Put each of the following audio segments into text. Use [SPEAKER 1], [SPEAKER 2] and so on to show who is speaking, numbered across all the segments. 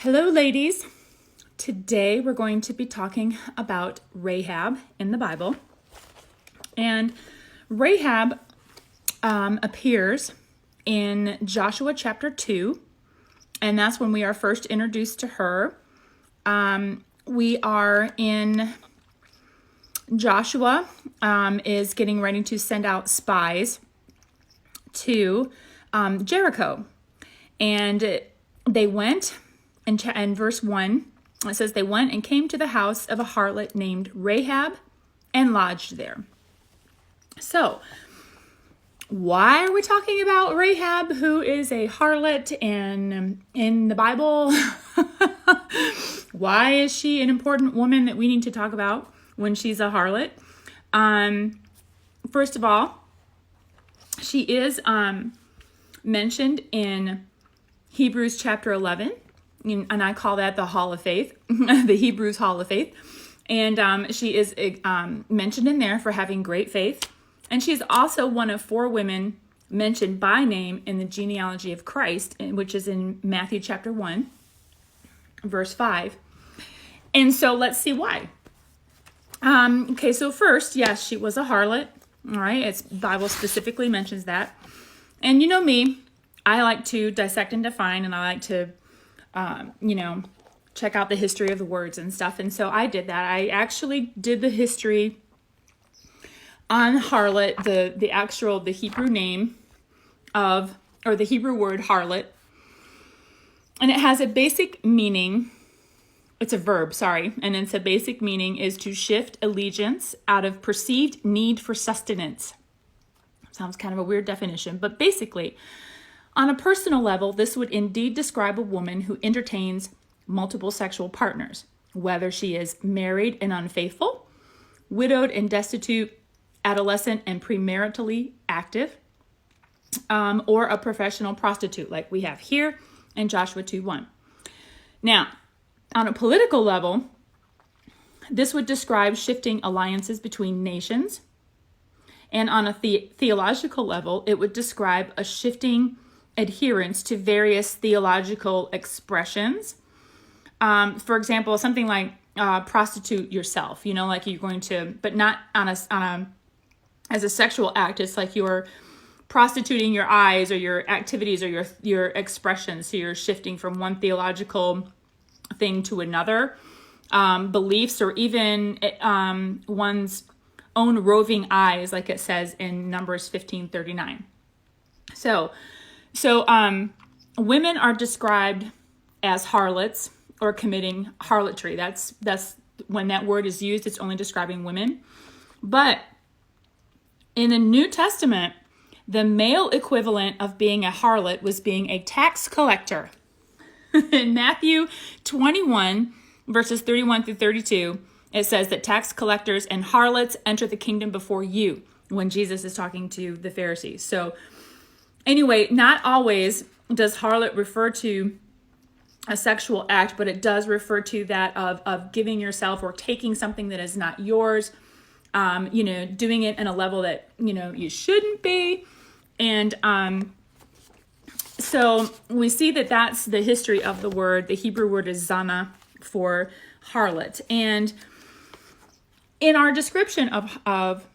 [SPEAKER 1] Hello, ladies. Today we're going to be talking about Rahab in the Bible. And Rahab appears in Joshua chapter 2, and that's when we are first introduced to her. We are in Joshua is getting ready to send out spies to Jericho. And they went, in verse 1, it says, they went and came to the house of a harlot named Rahab and lodged there. So, why are we talking about Rahab, who is a harlot and in the Bible? Why is she an important woman that we need to talk about when she's a harlot? First of all, she is mentioned in Hebrews chapter 11, and I call that the Hall of Faith, the Hebrews Hall of Faith. And she is mentioned in there for having great faith. And she's also one of 4 women mentioned by name in the genealogy of Christ, which is in Matthew chapter 1, verse 5. And so let's see why. Okay, so first, yes, she was a harlot. All right, the Bible specifically mentions that. And you know me, I like to dissect and define, and I like to check out the history of the words and stuff. And so I did that. I actually did the history on harlot, the Hebrew name or the Hebrew word harlot. And it has a basic meaning. It's a verb, sorry. And it's a basic meaning is to shift allegiance out of perceived need for sustenance. Sounds kind of a weird definition, but basically, on a personal level, this would indeed describe a woman who entertains multiple sexual partners, whether she is married and unfaithful, widowed and destitute, adolescent and premaritally active, or a professional prostitute like we have here in Joshua 2:1. Now, on a political level, this would describe shifting alliances between nations. And on a theological level, it would describe a shifting adherence to various theological expressions. For example, something like prostitute yourself, like you're going to, but not as a sexual act. It's like you're prostituting your eyes or your activities or your expressions. So you're shifting from one theological thing to another, beliefs, or even one's own roving eyes, like it says in Numbers 15:39. So women are described as harlots or committing harlotry. That's when that word is used, it's only describing women. But in the New Testament, the male equivalent of being a harlot was being a tax collector. In Matthew 21, verses 31 through 32, it says that tax collectors and harlots enter the kingdom before you, when Jesus is talking to the Pharisees. So anyway, not always does harlot refer to a sexual act, but it does refer to that of giving yourself or taking something that is not yours, doing it in a level that, you shouldn't be. And so we see that that's the history of the word. The Hebrew word is zana for harlot. And in our description of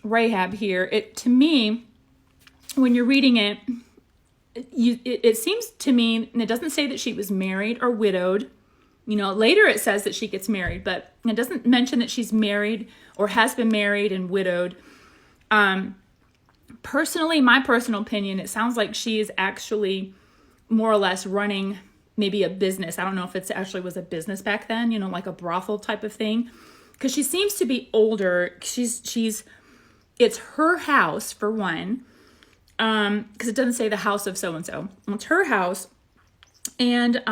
[SPEAKER 1] Rahab here, to me, when you're reading it, it seems to me, and it doesn't say that she was married or widowed. Later it says that she gets married, but it doesn't mention that she's married or has been married and widowed. Personally, my personal opinion, it sounds like she is actually more or less running maybe a business. I don't know if it actually was a business back then, like a brothel type of thing. Because she seems to be older. It's her house, for one. Because it doesn't say the house of so-and-so. It's her house. And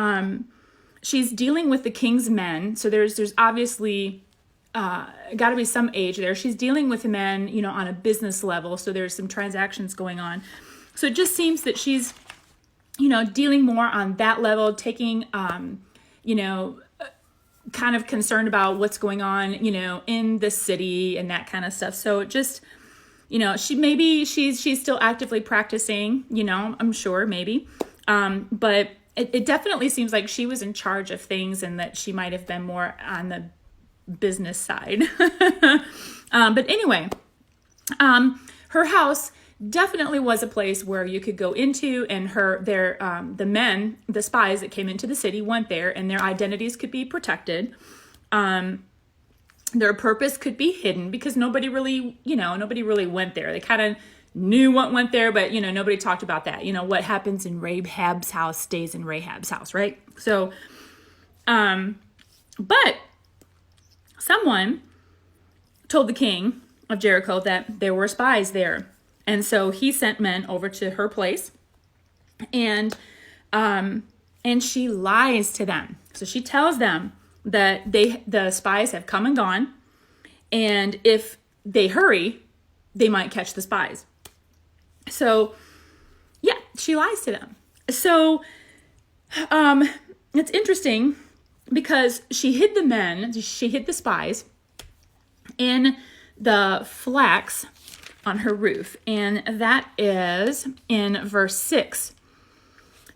[SPEAKER 1] she's dealing with the king's men. So there's obviously got to be some age there. She's dealing with men, on a business level. So there's some transactions going on. So it just seems that she's, dealing more on that level, taking, kind of concerned about what's going on, in the city and that kind of stuff. So it just, she's still actively practicing, I'm sure, maybe. But it definitely seems like she was in charge of things and that she might have been more on the business side. But anyway, her house definitely was a place where you could go into, and the men, the spies that came into the city went there, and their identities could be protected. Their purpose could be hidden because nobody really went there. They kind of knew what went there, but nobody talked about that. What happens in Rahab's house stays in Rahab's house, right? So, but someone told the king of Jericho that there were spies there. And so he sent men over to her place, and she lies to them. So she tells them that the spies have come and gone, and if they hurry, they might catch the spies. So yeah, she lies to them. So it's interesting because she hid the spies in the flax on her roof. And that is in verse 6.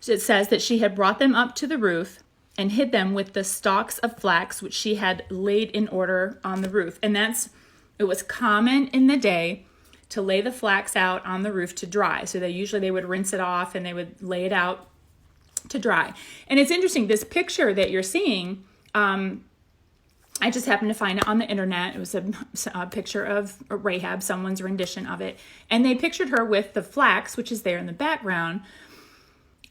[SPEAKER 1] It says that she had brought them up to the roof and hid them with the stalks of flax, which she had laid in order on the roof. And it was common in the day to lay the flax out on the roof to dry. So they would rinse it off and they would lay it out to dry. And it's interesting, this picture that you're seeing, I just happened to find it on the internet. It was a picture of Rahab, someone's rendition of it. And they pictured her with the flax, which is there in the background.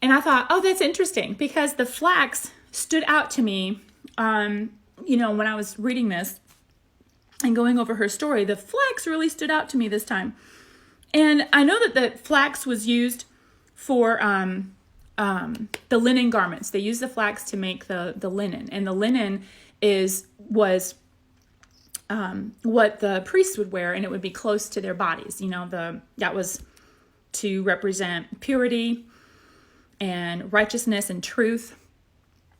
[SPEAKER 1] And I thought, oh, that's interesting, because the flax stood out to me, when I was reading this and going over her story. The flax really stood out to me this time. And I know that the flax was used for the linen garments. They used the flax to make the linen. And the linen was what the priests would wear, and it would be close to their bodies. That was to represent purity and righteousness and truth.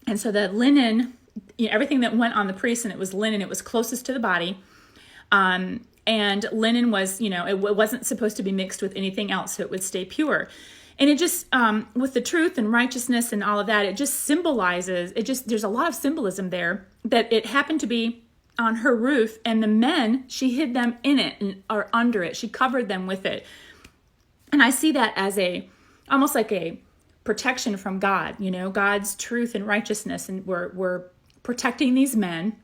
[SPEAKER 1] And so the linen, everything that went on the priest, and it was linen, it was closest to the body. And linen was, it wasn't supposed to be mixed with anything else, so it would stay pure. And it just, with the truth and righteousness and all of that, it just symbolizes, there's a lot of symbolism there, that it happened to be on her roof, and the men, she hid them in it or under it. She covered them with it. And I see that as almost like a protection from God, God's truth and righteousness. And we're protecting these men,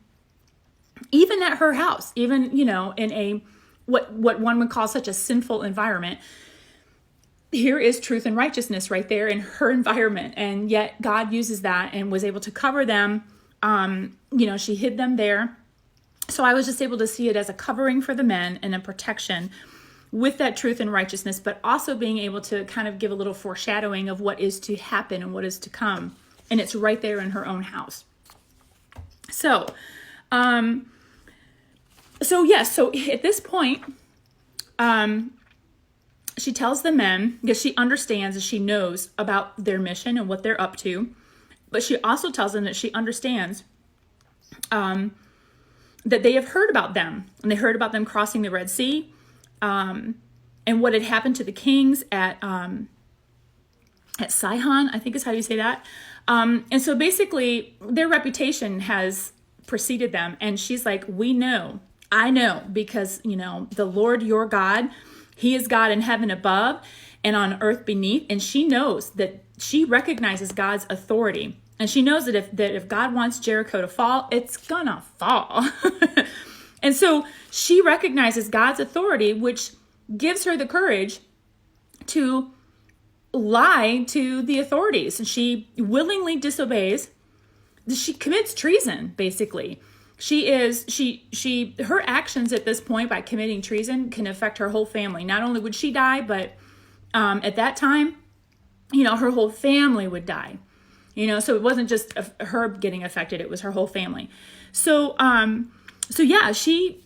[SPEAKER 1] even at her house, even, in what one would call such a sinful environment. Here is truth and righteousness right there in her environment. And yet God uses that and was able to cover them. She hid them there. So I was just able to see it as a covering for the men and a protection with that truth and righteousness, but also being able to kind of give a little foreshadowing of what is to happen and what is to come. And it's right there in her own house. So at this point, she tells the men, because she understands and she knows about their mission and what they're up to, but she also tells them that she understands that they have heard about them, and they heard about them crossing the Red Sea, and what had happened to the kings at Sihon, I think is how you say that. And so basically their reputation has preceded them. And she's like, I know, because, the Lord your God, he is God in heaven above and on earth beneath. And she knows that she recognizes God's authority. And she knows that if God wants Jericho to fall, it's gonna fall. And so she recognizes God's authority, which gives her the courage to lie to the authorities. And she willingly disobeys. She commits treason, basically. Her actions at this point by committing treason can affect her whole family. Not only would she die, but at that time, her whole family would die. So it wasn't just her getting affected, it was her whole family. So she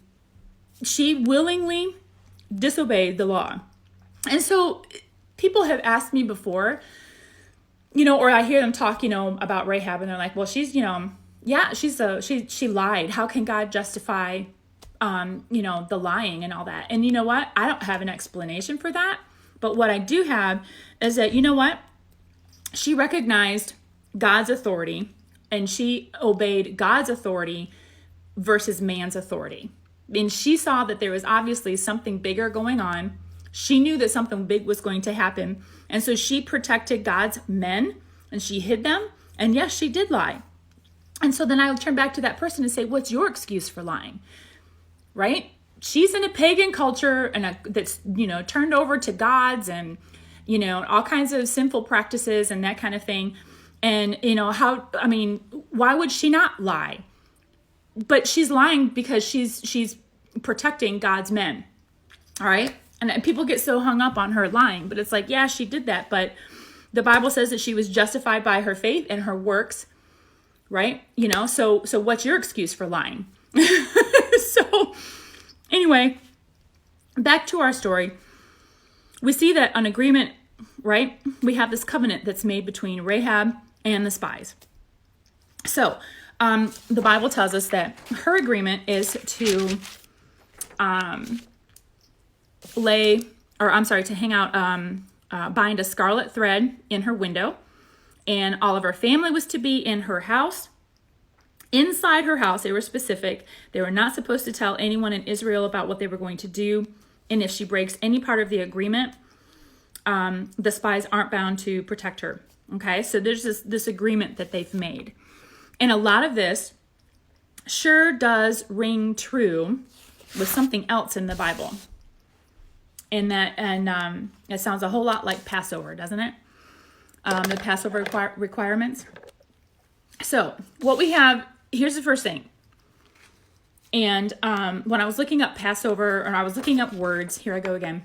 [SPEAKER 1] willingly disobeyed the law. And so people have asked me before, or I hear them talk, about Rahab, and they're like, well, she's, she lied. How can God justify, the lying and all that? And you know what? I don't have an explanation for that. But what I do have is that, she recognized God's authority, and she obeyed God's authority versus man's authority. And she saw that there was obviously something bigger going on. She knew that something big was going to happen. And so she protected God's men and she hid them. And yes, she did lie. And so then I would turn back to that person and say, what's your excuse for lying? Right? She's in a pagan culture and that's, turned over to gods and, all kinds of sinful practices and that kind of thing. And, why would she not lie? But she's lying because she's protecting God's men. All right. And people get so hung up on her lying, but it's like, yeah, she did that. But the Bible says that she was justified by her faith and her works. Right. So what's your excuse for lying? So anyway, back to our story. We see that an agreement, right? We have this covenant that's made between Rahab and the spies. So the Bible tells us that her agreement is to hang out, bind a scarlet thread in her window, and all of her family was to be in her house. Inside her house, they were specific. They were not supposed to tell anyone in Israel about what they were going to do. And if she breaks any part of the agreement, the spies aren't bound to protect her. Okay, so there's this agreement that they've made. And a lot of this sure does ring true with something else in the Bible. And it sounds a whole lot like Passover, doesn't it? The Passover requirements. So what we have, here's the first thing. And when I was looking up Passover, or I was looking up words, here I go again.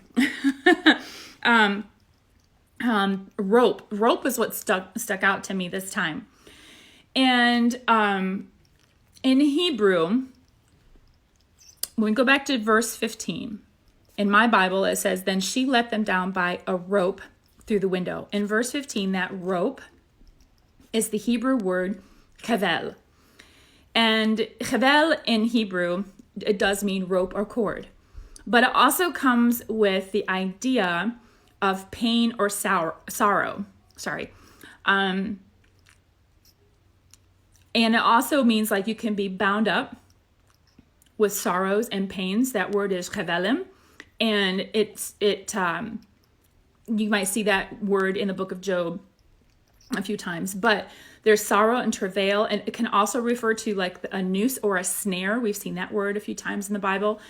[SPEAKER 1] Rope is what stuck out to me this time. And in Hebrew, when we go back to verse 15, in my Bible, it says, then she let them down by a rope through the window. In verse 15, that rope is the Hebrew word kavel. And kavel in Hebrew, it does mean rope or cord. But it also comes with the idea of pain or sorrow. And it also means like you can be bound up with sorrows and pains. That word is kavelim. And you might see that word in the book of Job a few times, but there's sorrow and travail, and it can also refer to like a noose or a snare. We've seen that word a few times in the Bible,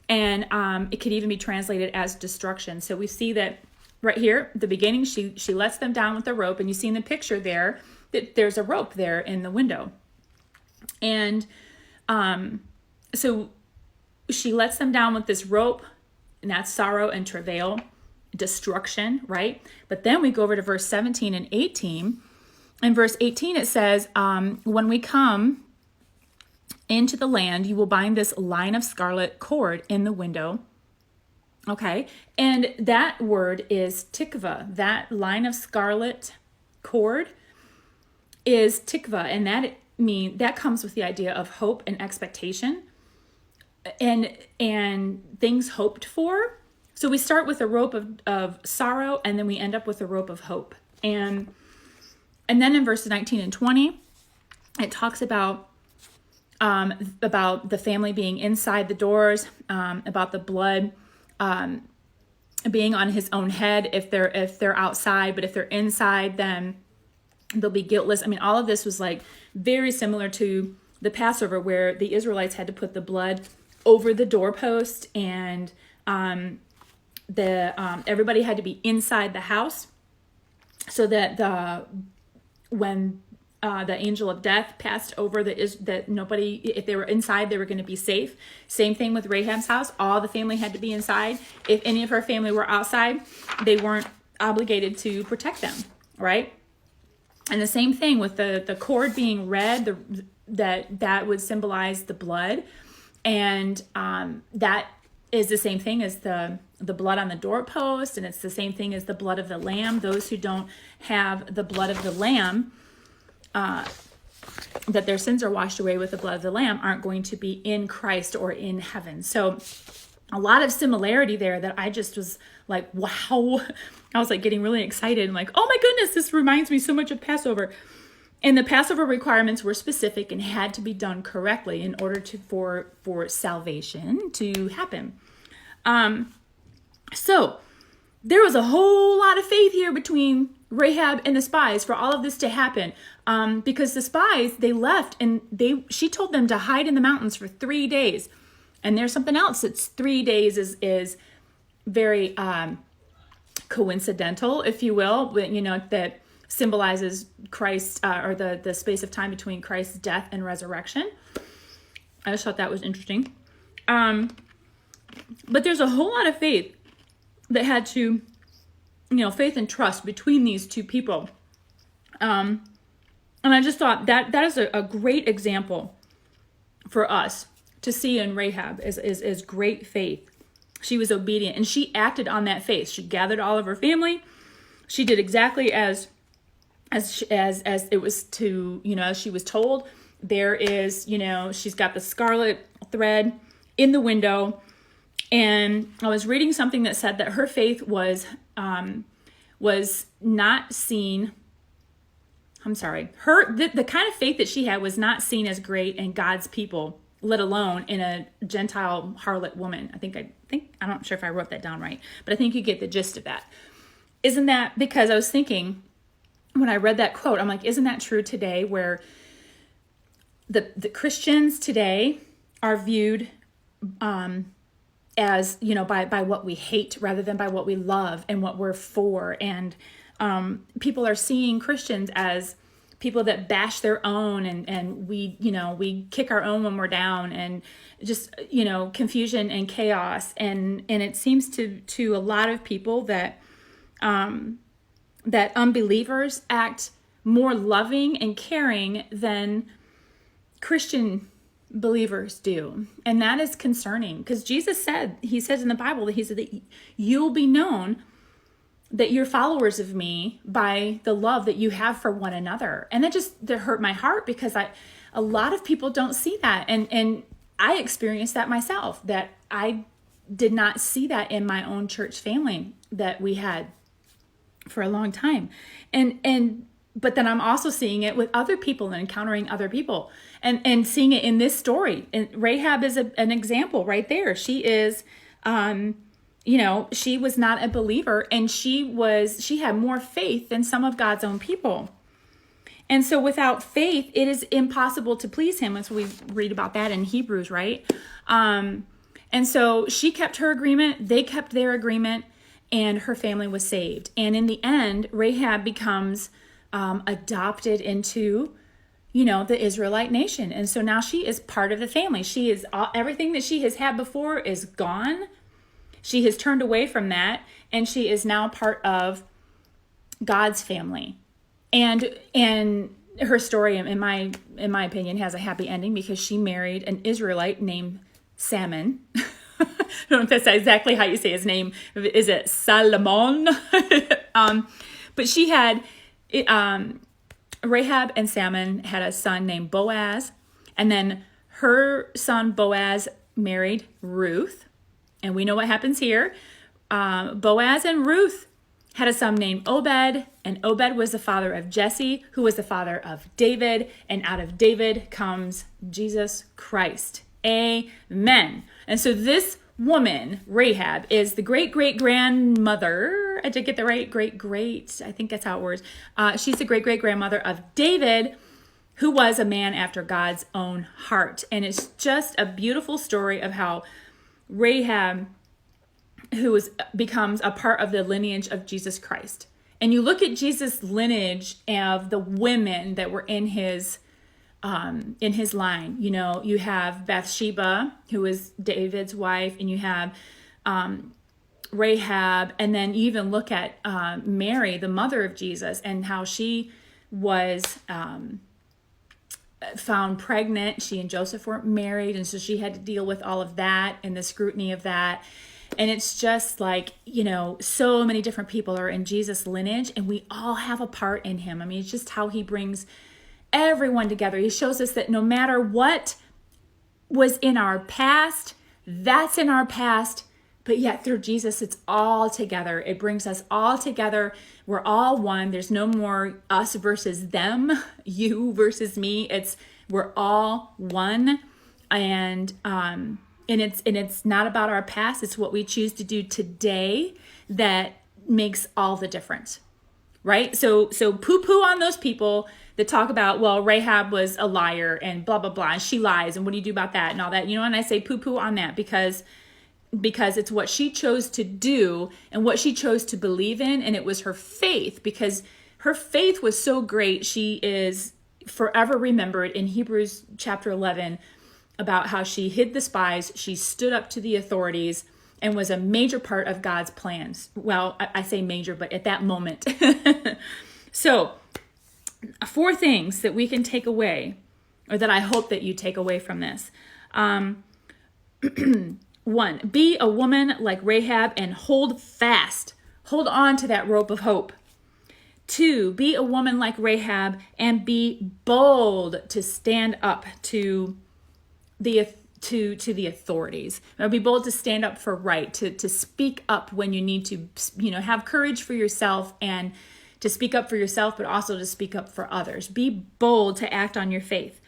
[SPEAKER 1] and it could even be translated as destruction. So we see that right here at the beginning, she lets them down with a rope, and you see in the picture there that there's a rope there in the window. And so she lets them down with this rope, and that's sorrow and travail, destruction, right? But then we go over to verse 17 and 18. In verse 18, it says, when we come into the land, you will bind this line of scarlet cord in the window. Okay. And that word is tikva. That line of scarlet cord is tikva. And that comes with the idea of hope and expectation and things hoped for. So we start with a rope of sorrow, and then we end up with a rope of hope. And then in verses 19 and 20, it talks about the family being inside the doors, about the blood being on his own head if they're outside, but if they're inside, then they'll be guiltless. I mean, all of this was like very similar to the Passover, where the Israelites had to put the blood over the doorpost, and everybody had to be inside the house, so that when the angel of death passed over, that nobody, if they were inside, they were going to be safe. Same thing with Rahab's house. All the family had to be inside. If any of her family were outside, they weren't obligated to protect them, right? And the same thing with the cord being red, that would symbolize the blood. And that is the same thing as the blood on the doorpost, and it's the same thing as the blood of the lamb. Those who don't have the blood of the lamb, that their sins are washed away with the blood of the lamb, aren't going to be in Christ or in heaven. So a lot of similarity there that I just was like, wow. I was like getting really excited and like, oh my goodness, this reminds me so much of Passover. And the Passover requirements were specific and had to be done correctly in order for salvation to happen. So there was a whole lot of faith here between Rahab and the spies for all of this to happen, because the spies, they left and she told them to hide in the mountains for 3 days. And there's something else that's 3 days is very coincidental, if you will, that symbolizes Christ, or the space of time between Christ's death and resurrection. I just thought that was interesting. But there's a whole lot of faith that had to, faith and trust between these two people. And I just thought that is a great example for us to see in Rahab is great faith. She was obedient and she acted on that faith. She gathered all of her family. She did exactly as it was as she was told. There is, she's got the scarlet thread in the window. And I was reading something that said that her faith was not seen. I'm sorry. The kind of faith that she had was not seen as great in God's people, let alone in a Gentile harlot woman. I'm not sure if I wrote that down right, but I think you get the gist of that. Isn't that, because I was thinking when I read that quote, I'm like, isn't that true today, where the Christians today are viewed as, by what we hate rather than by what we love and what we're for. And people are seeing Christians as people that bash their own and we kick our own when we're down, and just, confusion and chaos. And it seems to a lot of people that unbelievers act more loving and caring than Christian believers do. And that is concerning, because Jesus he says in the Bible that he said that you'll be known that you're followers of me by the love that you have for one another. And that hurt my heart, because a lot of people don't see that. And I experienced that myself, that I did not see that in my own church family that we had for a long time. But then I'm also seeing it with other people and encountering other people and seeing it in this story. And Rahab is an example right there. She is, she was not a believer, and she had more faith than some of God's own people. And so without faith, it is impossible to please him. As we read about that in Hebrews, right? And so she kept her agreement. They kept their agreement, and her family was saved. And in the end, Rahab becomes adopted into, the Israelite nation. And so now she is part of the family. She is everything that she has had before is gone. She has turned away from that, and she is now part of God's family. And her story, in my opinion, has a happy ending, because she married an Israelite named Salmon. I don't know if that's exactly how you say his name. Is it Salomon? But she had, Rahab and Salmon had a son named Boaz. And then her son Boaz married Ruth. And we know what happens here. Boaz and Ruth had a son named Obed. And Obed was the father of Jesse, who was the father of David. And out of David comes Jesus Christ. Amen. And so this woman, Rahab, is the great-great-grandmother. I did get the right, great-great. I think that's how it works. She's the great-great-grandmother of David, who was a man after God's own heart. And it's just a beautiful story of how Rahab, becomes a part of the lineage of Jesus Christ. And you look at Jesus' lineage of the women that were in his line. You have Bathsheba, who is David's wife, and you have Rahab, and then you even look at Mary, the mother of Jesus, and how she was found pregnant. She and Joseph weren't married, and so she had to deal with all of that and the scrutiny of that. And it's just like, so many different people are in Jesus' lineage, and we all have a part in him. I mean, it's just how he brings everyone together. He shows us that no matter what was in our past, that's in our past. But yet through Jesus, it's all together. It brings us all together. We're all one. There's no more us versus them, you versus me. We're all one. And it's not about our past. It's what we choose to do today that makes all the difference. Right? So poo-poo on those people that talk about, well, Rahab was a liar and blah, blah, blah, and she lies, and what do you do about that and all that? And I say poo-poo on that because it's what she chose to do and what she chose to believe in, and it was her faith, because her faith was so great. She is forever remembered in Hebrews chapter 11 about how she hid the spies, she stood up to the authorities, and was a major part of God's plans. Well, I say major, but at that moment. So 4 things that we can take away, or that I hope that you take away from this. 1, be a woman like Rahab and hold fast. Hold on to that rope of hope. 2, be a woman like Rahab and be bold to stand up to the authorities. Be bold to stand up for right, to speak up when you need to, have courage for yourself and to speak up for yourself, but also to speak up for others. Be bold to act on your faith.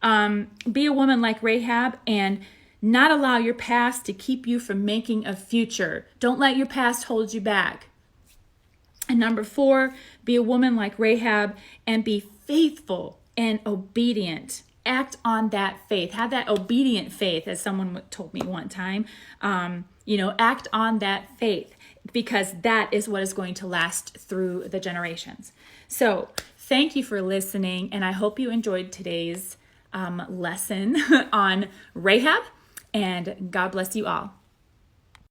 [SPEAKER 1] Be a woman like Rahab and not allow your past to keep you from making a future. Don't let your past hold you back. And number 4, be a woman like Rahab and be faithful and obedient. Act on that faith. Have that obedient faith, as someone told me one time. Act on that faith, because that is what is going to last through the generations. So thank you for listening, and I hope you enjoyed today's lesson on Rahab, and God bless you all.